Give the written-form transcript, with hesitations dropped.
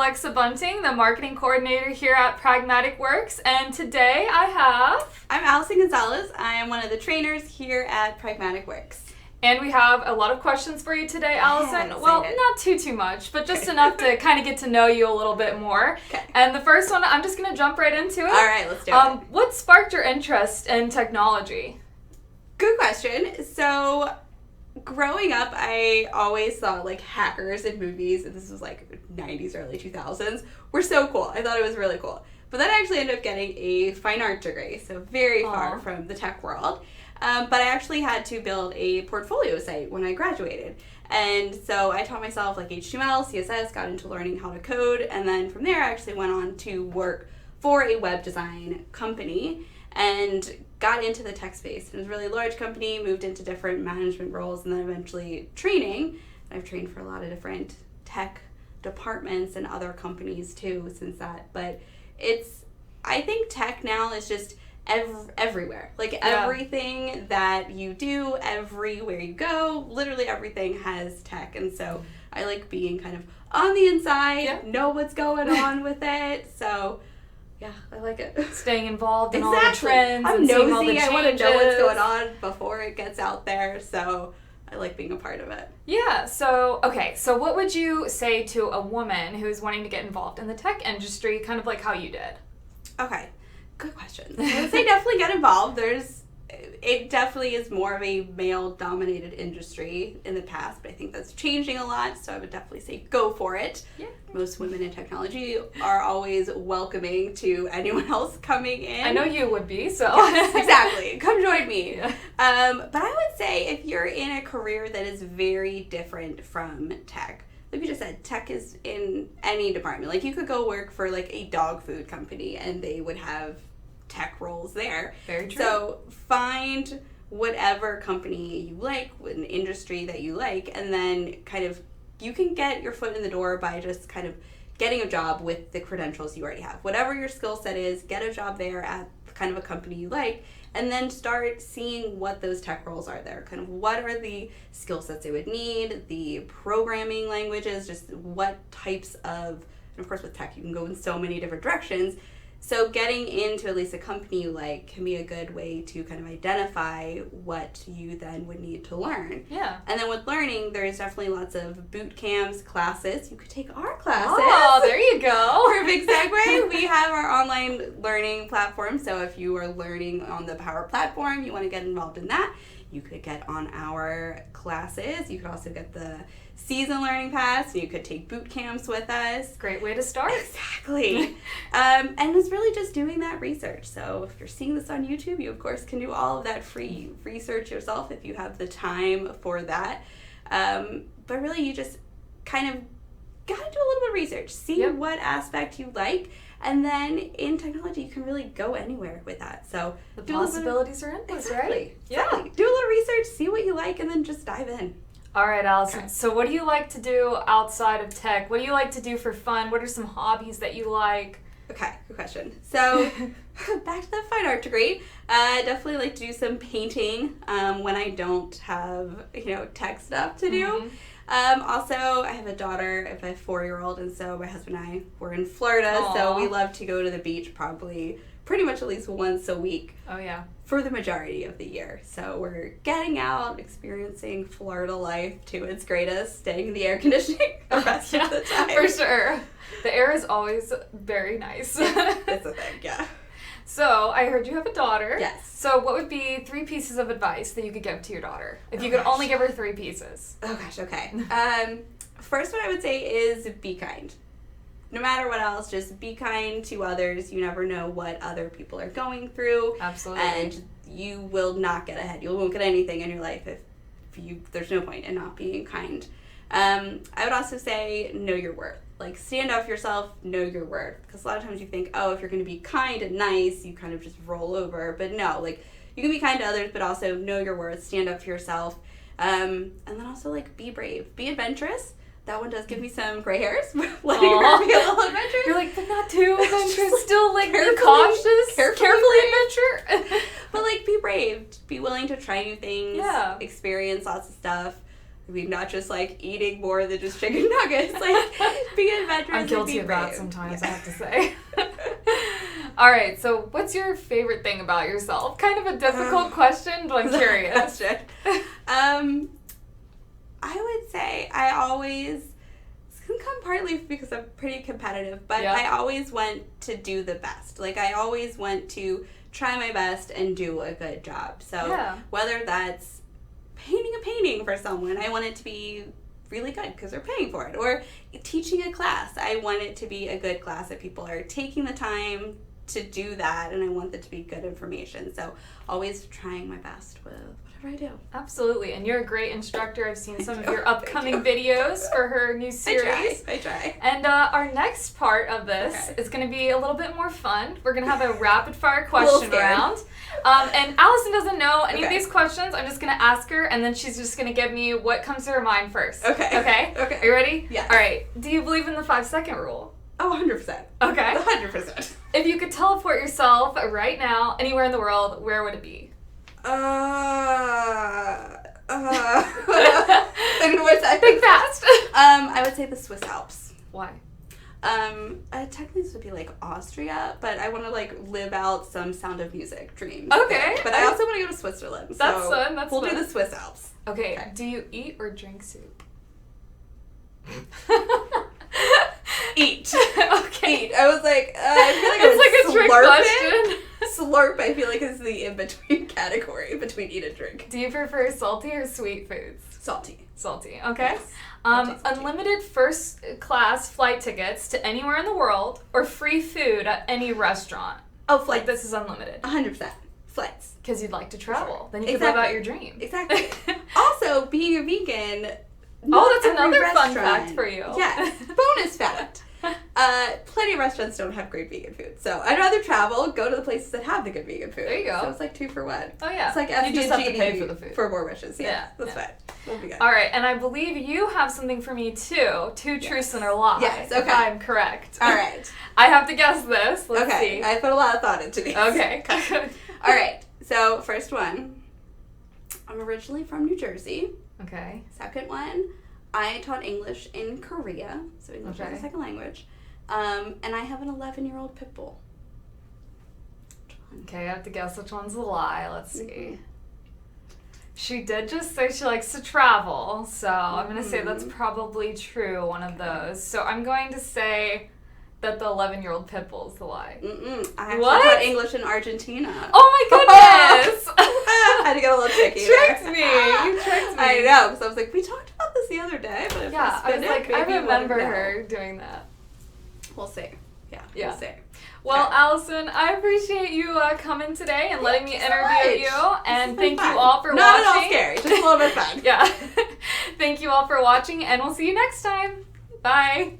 Alexa Bunting, the marketing coordinator here at Pragmatic Works, and today I have... I'm Allison Gonzalez. I am one of the trainers here at Pragmatic Works. And we have a lot of questions for you today, Allison. Yeah, well, not too much, but just enough to kind of get to know you a little bit more. Okay. And the first one, I'm just going to jump right into it. All right, let's do it. What sparked your interest in technology? Good question. So, growing up, I always thought like hackers in movies, and this was like 90s, early 2000s, were so cool. I thought it was really cool. But then I actually ended up getting a fine art degree, so very far from the tech world. But I actually had to build a portfolio site when I graduated. And so I taught myself like HTML, CSS, got into learning how to code, and then from there I actually went on to work for a web design company and got into the tech space. It was a really large company, moved into different management roles, and then eventually training. I've trained for a lot of different tech departments and other companies too since that. But I think tech now is just everywhere. Like everything that you do, everywhere you go, literally everything has tech. And so I like being kind of on the inside, know what's going on with it. So yeah, I like it. Staying involved in all the trends. I'm and nosy. seeing all the changes. I want to know what's going on before it gets out there. So I like being a part of it. Yeah. So what would you say to a woman who's wanting to get involved in the tech industry, kind of like how you did? Okay. Good question. I would say definitely get involved. It definitely is more of a male-dominated industry in the past, but I think that's changing a lot, so I would definitely say go for it. Yeah. Most women in technology are always welcoming to anyone else coming in. I know you would be, so. Yes, exactly. Come join me. Yeah. But I would say if you're in a career that is very different from tech, like we just said, tech is in any department. Like you could go work for like a dog food company and they would have tech roles there. Very true. So find whatever company you like, an industry that you like, and then kind of you can get your foot in the door by just kind of getting a job with the credentials you already have. Whatever your skill set is, get a job there at kind of a company you like, and then start seeing what those tech roles are there. Kind of what are the skill sets they would need, the programming languages, just what types of, and of course with tech you can go in so many different directions. So getting into at least a company you like can be a good way to kind of identify what you then would need to learn. Yeah. And then with learning, there's definitely lots of boot camps, classes. You could take our classes. Oh, there you go. Perfect segue. We have our online learning platform. So if you are learning on the Power Platform, you want to get involved in that, you could get on our classes. You could also get the season learning pass. You could take boot camps with us. Great way to start. Exactly. And it's really just doing that research. So if you're seeing this on YouTube, you of course can do all of that free research yourself if you have the time for that. But really you just kind of gotta do a little bit of research. See what aspect you like. And then in technology, you can really go anywhere with that. So the possibilities are endless, right? Yeah. Exactly. Do a little research, see what you like, and then just dive in. All right, Allison. Okay. So what do you like to do outside of tech? What do you like to do for fun? What are some hobbies that you like? Okay, good question. So back to the fine art degree. I definitely like to do some painting when I don't have, tech stuff to do. Also, I have a daughter, I have a 4-year-old, and so my husband and I, we're in Florida, so we love to go to the beach probably pretty much at least once a week. Oh, yeah. For the majority of the year. So we're getting out, experiencing Florida life to its greatest, staying in the air conditioning the rest of the time. For sure. The air is always very nice. It's a thing, yeah. So, I heard you have a daughter. Yes. So, what would be 3 pieces of advice that you could give to your daughter? If you could only give her 3 pieces. Oh, gosh, okay. First one I would say is be kind. No matter what else, just be kind to others. You never know what other people are going through. Absolutely. And you will not get ahead. You won't get anything in your life if there's no point in not being kind. I would also say know your worth. Like, stand up for yourself, know your worth. Because a lot of times you think, if you're going to be kind and nice, you kind of just roll over. But no, like, you can be kind to others, but also know your worth, stand up for yourself. And then also, like, be brave. Be adventurous. That one does give me some gray hairs. Letting her be a little adventurous. You're like, but not too adventurous. Still, like, be cautious. Carefully adventure. But, like, be brave. Be willing to try new things. Yeah. Experience lots of stuff. I mean, not just, like, eating more than just chicken nuggets. Like, being adventurous. I'm guilty of that sometimes, I have to say. All right, so what's your favorite thing about yourself? Kind of a difficult question, but I'm curious. Question. I would say I always, this can come partly because I'm pretty competitive, but I always want to do the best. Like, I always want to try my best and do a good job. So whether that's painting a painting for someone, I want it to be really good because they're paying for it. Or teaching a class, I want it to be a good class that people are taking the time to do that, and I want it to be good information. So always trying my best with whatever I do. Absolutely, and you're a great instructor. I've seen some of your upcoming videos for her new series. I try. And our next part of this is going to be a little bit more fun. We're going to have a rapid fire question round. And Allison doesn't know any of these questions. I'm just going to ask her, and then she's just going to give me what comes to her mind first. Okay? Are you ready? Yeah. All right. Do you believe in the 5-second rule? Oh, 100%. Okay. 100%. If you could teleport yourself right now, anywhere in the world, where would it be? Think fast. I would say the Swiss Alps. Why? Technically this would be like Austria, but I want to like live out some Sound of Music dreams. Okay. But I also want to go to Switzerland. That's so fun. We'll do the Swiss Alps. Okay. Do you eat or drink soup? Eat. Okay. Eat. I was like, I feel like it's like a trick question. Slurp, I feel like, is the in-between category between eat and drink. Do you prefer salty or sweet foods? Salty. Salty, okay. Yes. Unlimited first-class flight tickets to anywhere in the world or free food at any restaurant? Oh, flights. Like, this is unlimited. 100%. Flights. Because you'd like to travel. Then you can live out your dream. Exactly. Also, being a vegan... that's another fun fact for you. Yes. Bonus fact. Plenty of restaurants don't have great vegan food. So I'd rather travel, go to the places that have the good vegan food. There you go. So it's like 2 for 1. Oh, yeah. It's like you just have to pay for the food. For more wishes. Yeah. That's fine. We'll be good. All right. And I believe you have something for me, too. 2 truths and a lie. Yes. Okay. If I'm correct. All right. I have to guess this. Let's see. I put a lot of thought into these. Okay. All right. So, first one. I'm originally from New Jersey. Okay. Second one. I taught English in Korea, so English is a second language. And I have an 11-year-old pit bull. Okay, I have to guess which one's the lie. Let's see. She did just say she likes to travel, so I'm going to say that's probably true, one of those. So I'm going to say that the 11-year-old pit bull is the lie. I actually taught English in Argentina. Oh my goodness! I had to get a little tricky. You tricked me. I know, because I was like, we talked about this the other day, but if I was like, I remember her doing that. We'll see. Yeah. We'll see. Well, Allison, I appreciate you coming today and letting me interview you. And thank you all for watching. Not at all scary, just a little bit fun. Yeah. Thank you all for watching, and we'll see you next time. Bye.